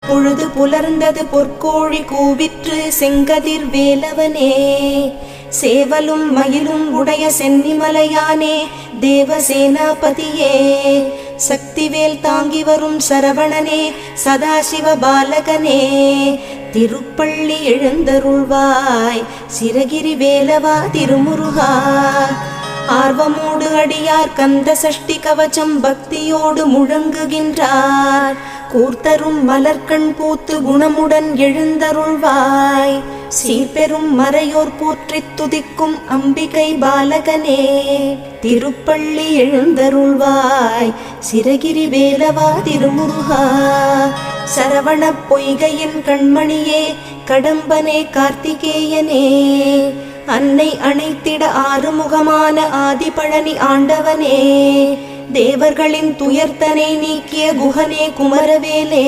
பொழுது புலர்ந்தது பொற்கோழி கூவிற்று செங்கதிர் வேலவனே. சேவலும் மயிலும் உடைய சென்னிமலையானே தேவசேனாபதியே. சக்திவேல் தாங்கி வரும் சரவணனே சதாசிவ பாலகனே. திருப்பள்ளி எழுந்தருள்வாய் சிரகிரி வேலவா திருமுருகா. ஆர்வமோடு அடியார் கந்த சஷ்டி கவச்சம் பக்தியோடு முழங்குகின்றார். கூர்த்தரும் மலர்கண் பூத்து குணமுடன் எழுந்தருள்வாய். சீர்பெரும் மறையோர் போற்றித் துதிக்கும் அம்பிகை பாலகனே. திருப்பள்ளி எழுந்தருள்வாய் சிரகிரி வேலவா திருமுருகா. சரவண பொய்கையின் கண்மணியே கடம்பனே கார்த்திகேயனே. அன்னை அணைத்திட ஆறுமுகமான ஆதிபழனி ஆண்டவனே. தேவர்களின் துயர்த்தனை நீக்கிய குகனே குமரவேலே.